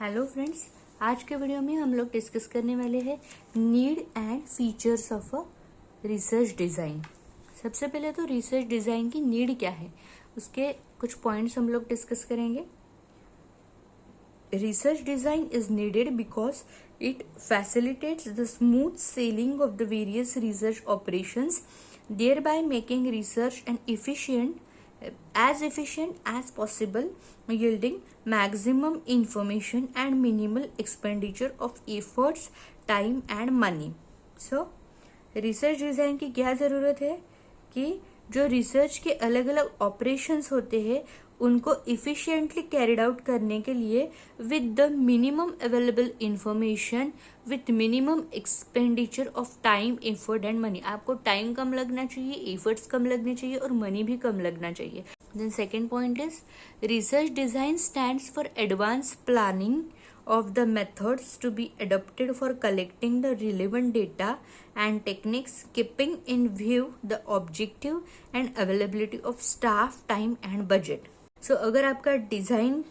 Hello friends, आज के video में हम लोग डिस्कस करने वाले हैं need and features of a research design. सबसे पहले तो रिसर्च डिज़ाइन की नीड क्या है उसके कुछ पॉइंट्स हम लोग डिस्कस करेंगे। Research design is needed because it facilitates the smooth selling of the various research operations, thereby making research as efficient as possible, yielding maximum information and minimal expenditure of efforts, time and money. So research design की क्या ज़रूरत है कि जो research के अलग अलग operations होते हैं उनको इफिशिएंटली कैरिड आउट करने के लिए with the minimum available information, with minimum expenditure of time, effort and money. आपको टाइम कम लगना चाहिए, एफर्ट्स कम लगने चाहिए और मनी भी कम लगना चाहिए। Then second point is research design stands for advance planning of the methods to be adopted for collecting the relevant data and techniques, keeping in view the objective and availability of staff, time and budget. So अगर आपका design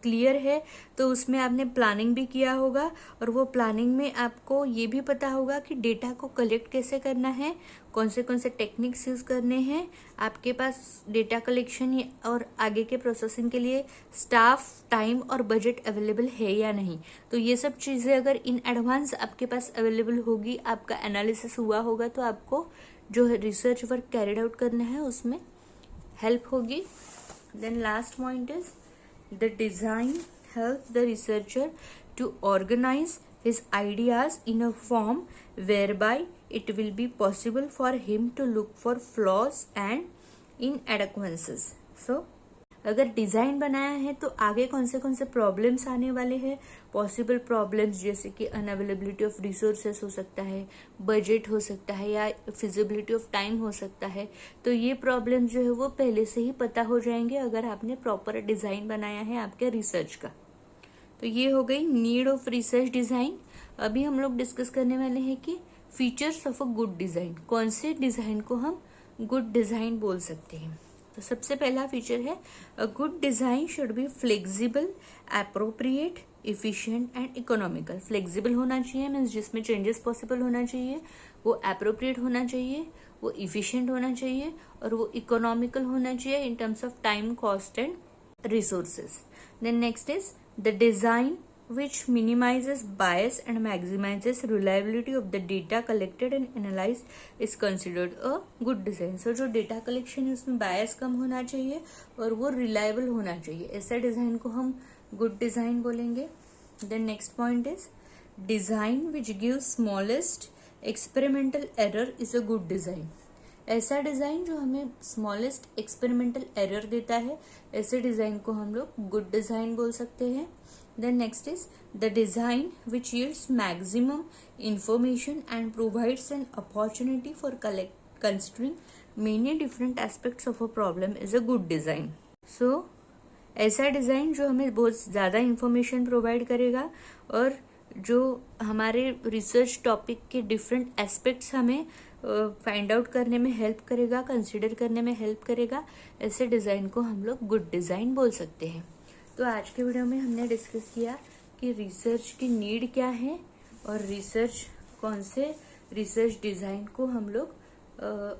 clear है तो उसमें आपने planning भी किया होगा और वो प्लानिंग में आपको ये भी पता होगा कि डेटा को कलेक्ट कैसे करना है, कौन से टेक्निक्स यूज करने हैं, आपके पास डेटा कलेक्शन और आगे के प्रोसेसिंग के लिए स्टाफ, टाइम और बजट अवेलेबल है या नहीं। तो ये सब चीजें अगर इन एडवांस आपके पास अवेलेबल होगी, आपका एनालिसिस हुआ होगा, तो आपको जो रिसर्च वर्क कैरिड आउट करना है उसमें हेल्प होगी। Then last point is the design helps the researcher to organize his ideas in a form whereby it will be possible for him to look for flaws and inadequacies. So अगर design बनाया है तो आगे कौन से problems आने वाले हैं, पॉसिबल प्रॉब्लम्स जैसे कि अनअवेलेबिलिटी ऑफ रिसोर्सेस हो सकता है, बजट हो सकता है या फिजिबिलिटी ऑफ टाइम हो सकता है। तो ये प्रॉब्लम जो है वो पहले से ही पता हो जाएंगे अगर आपने प्रॉपर डिज़ाइन बनाया है आपके रिसर्च का। तो ये हो गई नीड ऑफ रिसर्च डिज़ाइन। अभी हम लोग डिस्कस करने वाले हैं कि features of a good design, कौन से डिज़ाइन को हम गुड डिज़ाइन बोल सकते हैं। तो सबसे पहला फीचर है a good design should be flexible, appropriate, efficient and economical. Flexible होना चाहिए मीन्स जिसमें चेंजेस पॉसिबल होना चाहिए, वो एप्रोप्रिएट होना चाहिए, वो इफिशिएंट होना चाहिए और वो इकोनॉमिकल होना चाहिए in terms of time, cost and resources. Then next is the design which minimizes bias and maximizes reliability of the data collected and analyzed is considered a good design. So जो data collection है उसमें bias कम होना चाहिए और वो reliable होना चाहिए, ऐसा डिजाइन को हम good design बोलेंगे। Then next point is design which gives smallest experimental error is a good design. ऐसा डिजाइन जो हमें स्मॉलेस्ट एक्सपेरिमेंटल एरर देता है, ऐसे डिजाइन को हम लोग गुड डिजाइन बोल सकते हैं। Then next is the design which yields maximum information and provides an opportunity for considering many different aspects of a problem is a good design. So ऐसा डिज़ाइन जो हमें बहुत ज़्यादा इंफॉर्मेशन प्रोवाइड करेगा और जो हमारे रिसर्च टॉपिक के डिफरेंट एस्पेक्ट्स हमें फाइंड आउट करने में हेल्प करेगा, कंसिडर करने में हेल्प करेगा, ऐसे डिज़ाइन को हम लोग गुड डिज़ाइन बोल सकते हैं। तो आज के वीडियो में हमने डिस्कस किया कि रिसर्च की नीड क्या है और कौन से रिसर्च डिज़ाइन को हम लोग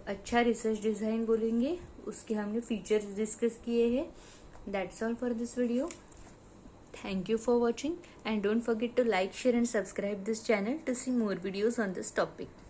अच्छा रिसर्च डिज़ाइन बोलेंगे, उसके हमने फीचर्स डिस्कस किए हैं। That's all for this video. Thank you for watching and don't forget to like, share and subscribe this channel to see more videos on this topic.